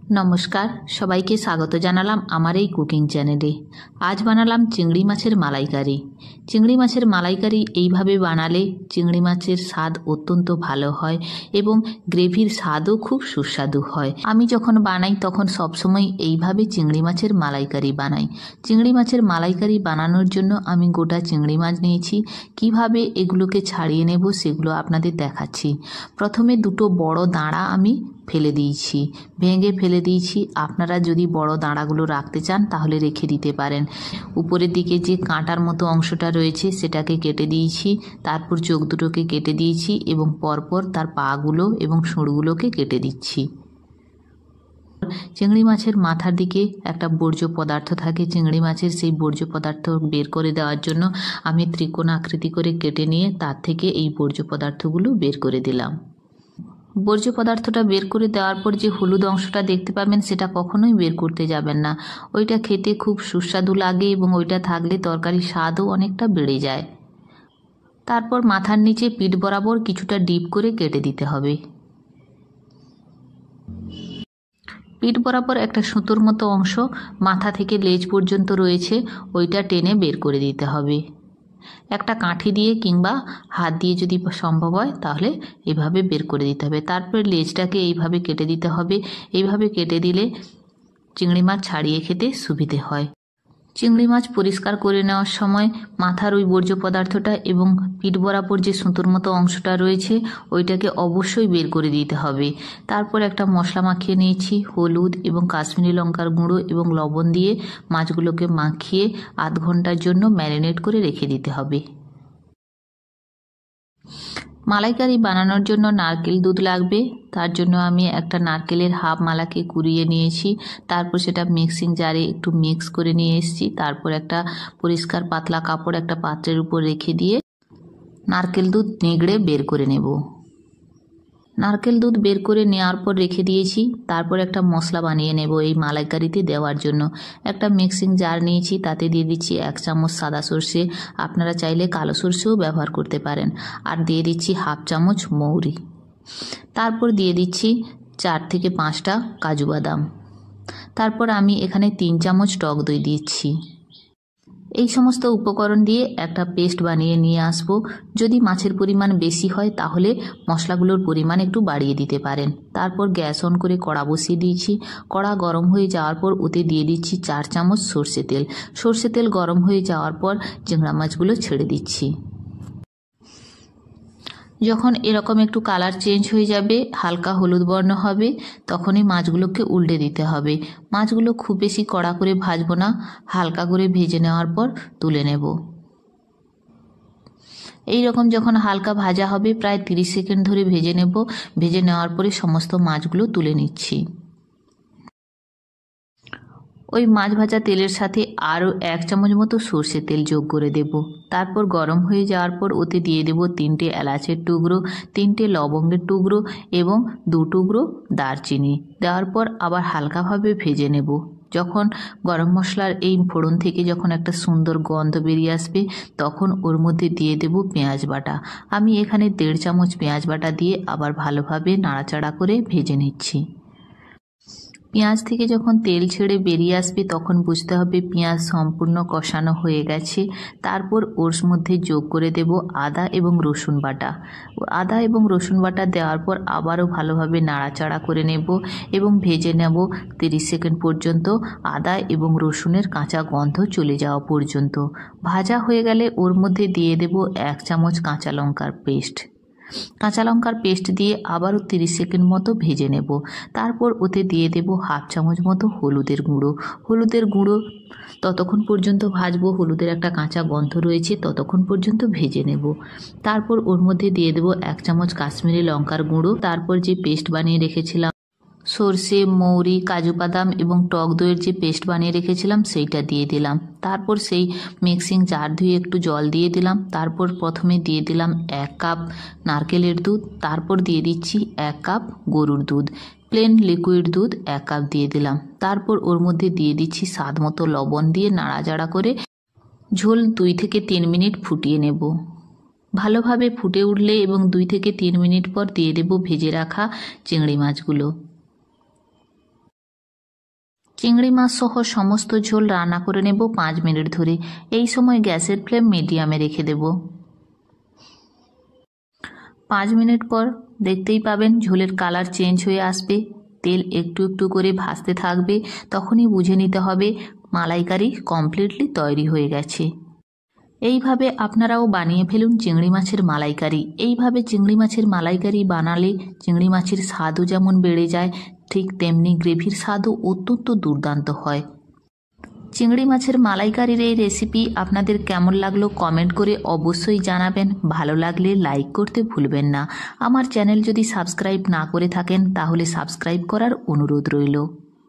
নমস্কার, সবাইকে স্বাগত জানালাম আমার এই কুকিং চ্যানেলে। আজ বানালাম চিংড়ি মাছের মালাইকারি। চিংড়ি মাছের মালাইকারি এইভাবে বানালে চিংড়ি মাছের স্বাদ অত্যন্ত ভালো হয় এবং গ্রেভির স্বাদও খুব সুস্বাদু হয়। আমি যখন বানাই তখন সবসময় এইভাবে চিংড়ি মাছের মালাইকারি বানাই। চিংড়ি মাছের মালাইকারি বানানোর জন্য আমি গোটা চিংড়ি মাছ নিয়েছি। কিভাবে এগুলোকে ছাড়িয়ে নেব সেগুলো আপনাদের দেখাচ্ছি। প্রথমে দুটো বড় দাঁড়া আমি ফেলে দিয়েছি, ভেঙে ফেলে দিয়েছি। আপনারা যদি বড় দাঁড়াগুলো রাখতে চান তাহলে রেখে দিতে পারেন। উপরের দিকে যে কাঁটার মতো অংশটা রয়েছে সেটাকে কেটে দিয়েছি, তারপর চোখ দুটোকে কেটে দিয়েছি এবং পরপর তার পাগুলো এবং শুঁড়গুলোকে কেটে দিচ্ছি। চিংড়ি মাছের মাথার দিকে একটা বর্জ্য পদার্থ থাকে চিংড়ি মাছের, সেই বর্জ্য পদার্থ বের করে দেওয়ার জন্য আমি ত্রিকোণ আকৃতি করে কেটে নিয়ে তার থেকে এই বর্জ্য পদার্থগুলো বের করে দিলাম। বর্জ্য পদার্থটা বের করে দেওয়ার পর যে হলুদ অংশটা দেখতে পাবেন সেটা কখনোই বের করতে যাবেন না। ওইটা খেতে খুব সুস্বাদু লাগে এবং ওইটা থাকলে তরকারির স্বাদও অনেকটা বেড়ে যায়। তারপর মাথার নিচে পিঠ বরাবর কিছুটা ডিপ করে কেটে দিতে হবে। পিঠ বরাবর একটা সুতোর মতো অংশ মাথা থেকে লেজ পর্যন্ত রয়েছে, ওইটা টেনে বের করে দিতে হবে। একটা কাঠি দিয়ে কিংবা হাত দিয়ে যদি সম্ভব হয় তাহলে এইভাবে বের করে দিতে হবে। তারপর লেজটাকে এইভাবে কেটে দিতে হবে। এইভাবে কেটে দিলে চিংড়ি মাছ ছাড়িয়ে খেতে সুবিধে হয়। চিংড়ি মাছ পরিষ্কার করে নেওয়ার সময় মাথার ওই বর্জ্য পদার্থটা এবং পিঠ বরাবর যে সুতোর মতো অংশটা রয়েছে ওইটাকে অবশ্যই বের করে দিতে হবে। তারপর একটা মশলা মাখিয়ে নিয়েছি, হলুদ এবং কাশ্মীরি লঙ্কার গুঁড়ো এবং লবণ দিয়ে মাছগুলোকে মাখিয়ে আধ ঘন্টার জন্য ম্যারিনেট করে রেখে দিতে হবে। মালাইকারি বানানোর জন্য নারকেল দুধ লাগবে। তার জন্য আমি একটা নারকেলের হাফ মালাকে কুড়িয়ে নিয়েছি, তারপর সেটা মিক্সিং জারে একটু মিক্স করে নিয়ে এসেছি। তারপর একটা পরিষ্কার পাতলা কাপড় একটা পাত্রের উপর রেখে দিয়ে নারকেল দুধ নিগড়ে বের করে নেব। নারকেল দুধ বের করে নেওয়ার পর রেখে দিয়েছি। তারপর একটা মশলা বানিয়ে নেব এই মালাইকারিতে দেওয়ার জন্য। একটা মিক্সিং জার নিয়েছি, তাতে দিয়ে দিচ্ছি 1 চামচ সাদা সর্ষে, আপনারা চাইলে কালো সর্ষেও ব্যবহার করতে পারেন। আর দিয়ে দিচ্ছি হাফ চামচ মৌরি। তারপর দিয়ে দিচ্ছি 4 থেকে 5টা কাজু বাদাম। তারপর আমি এখানে 3 চামচ টক দই দিচ্ছি। এই সমস্ত উপকরণ দিয়ে একটা পেস্ট বানিয়ে নিয়ে আসব। যদি মাছের পরিমাণ বেশি হয় তাহলে মশলাগুলোর পরিমাণ একটু বাড়িয়ে দিতে পারেন। তারপর গ্যাস অন করে কড়া বসিয়ে দিয়েছি। কড়া গরম হয়ে যাওয়ার পর ওতে দিয়ে দিচ্ছি 4 চামচ সর্ষে তেল। সর্ষে তেল গরম হয়ে যাওয়ার পর চিংড়া মাছগুলো ছেড়ে দিচ্ছি। যখন এরকম একটু কালার চেঞ্জ হয়ে যাবে, হালকা হলুদ বর্ণ হবে, তখনই মাছগুলোকে উল্টে দিতে হবে। মাছগুলো খুব বেশি কড়া করে ভাজবো না, হালকা করে ভেজে নেওয়ার পর তুলে নেব। এই রকম যখন হালকা ভাজা হবে প্রায় 30 সেকেন্ড ধরে ভেজে নেব। ভেজে নেওয়ার পরে সমস্ত মাছগুলো তুলে নিচ্ছি। ওই মাছ ভাজা তেলের সাথে আরও 1 চামচ মতো সর্ষে তেল যোগ করে দেব। তারপর গরম হয়ে যাওয়ার পর ওতে দিয়ে দেব 3টে এলাচের টুকরো, 3টে লবঙ্গের টুকরো এবং 2 টুকরো দারচিনি। দেওয়ার পর আবার হালকাভাবে ভেজে নেব। যখন গরম মশলার এই ফোড়ন থেকে যখন একটা সুন্দর গন্ধ বেরিয়ে আসবে তখন ওর মধ্যে দিয়ে দেব পেঁয়াজ বাটা। আমি এখানে 1.5 চামচ পেঁয়াজ বাটা দিয়ে আবার ভালোভাবে নাড়াচাড়া করে ভেজে নিচ্ছি। পেঁয়াজ থেকে যখন তেল ছেড়ে বেরিয়ে আসবে তখন বুঝতে হবে পেঁয়াজ সম্পূর্ণ কষানো হয়ে গেছে। তারপর ওর মধ্যে যোগ করে দেব আদা এবং রসুন বাটা। আদা এবং রসুন বাটা দেওয়ার পর আবারও ভালোভাবে নাড়াচাড়া করে নেব এবং ভেজে নেব 30 সেকেন্ড পর্যন্ত, আদা এবং রসুনের কাঁচা গন্ধ চলে যাওয়া পর্যন্ত। ভাজা হয়ে গেলে ওর মধ্যে দিয়ে দেব 1 চামচ কাঁচা লঙ্কার পেস্ট। কাঁচা লঙ্কার পেস্ট দিয়ে আবারও 30 সেকেন্ড মতো ভেজে নেব। তারপর ওতে দিয়ে দেব হাফ চামচ মতো হলুদের গুঁড়ো। হলুদের গুঁড়ো ততক্ষণ পর্যন্ত ভাজবো, হলুদের একটা কাঁচা গন্ধ রয়েছে ততক্ষণ পর্যন্ত ভেজে নেব। তারপর ওর মধ্যে দিয়ে দেব 1 চামচ কাশ্মীরি লঙ্কার গুঁড়ো। তারপর যে পেস্ট বানিয়ে রেখেছিলাম সর্ষে, মৌরি, কাজু বাদাম এবং টক দইয়ের যে পেস্ট বানিয়ে রেখেছিলাম সেইটা দিয়ে দিলাম। তারপর সেই মিক্সিং জার ধুয়ে একটু জল দিয়ে দিলাম। তারপর প্রথমে দিয়ে দিলাম 1 কাপ নারকেলের দুধ। তারপর দিয়ে দিচ্ছি 1 কাপ গরুর দুধ, প্লেন লিকুইড দুধ 1 কাপ দিয়ে দিলাম। তারপর ওর মধ্যে দিয়ে দিচ্ছি স্বাদ মতো লবণ দিয়ে নাড়াচাড়া করে ঝোল 2 থেকে 3 মিনিট ফুটিয়ে নেব। ভালোভাবে ফুটে উঠলে এবং 2 থেকে 3 মিনিট পর দিয়ে দেব ভেজে রাখা চিংড়ি মাছগুলো। চিংড়ি মাছ সহ সমস্ত ঝোল রান্না করে নেব 5 মিনিট ধরে। এই সময় গ্যাসের ফ্লেম মিডিয়ামে রেখে দেব। 5 মিনিট পর দেখতেই পাবেন ঝোলের কালার চেঞ্জ হয়ে আসবে, তেল একটু একটু করে ভাসতে থাকবে। তখনই বুঝে নিতে হবে মালাইকারি কমপ্লিটলি তৈরি হয়ে গেছে। এইভাবে আপনারাও বানিয়ে ফেলুন চিংড়ি মাছের মালাইকারি। এইভাবে চিংড়ি মাছের মালাইকারি বানালে চিংড়ি মাছের স্বাদও যেমন বেড়ে যায়, ঠিক তেমনি গ্রেভির স্বাদও অত্যন্ত দুর্দান্ত হয়। চিংড়ি মাছের মালাইকারির এই রেসিপি আপনাদের কেমন লাগলো কমেন্ট করে অবশ্যই জানাবেন। ভালো লাগলে লাইক করতে ভুলবেন না। আমার চ্যানেল যদি সাবস্ক্রাইব না করে থাকেন তাহলে সাবস্ক্রাইব করার অনুরোধ রইল।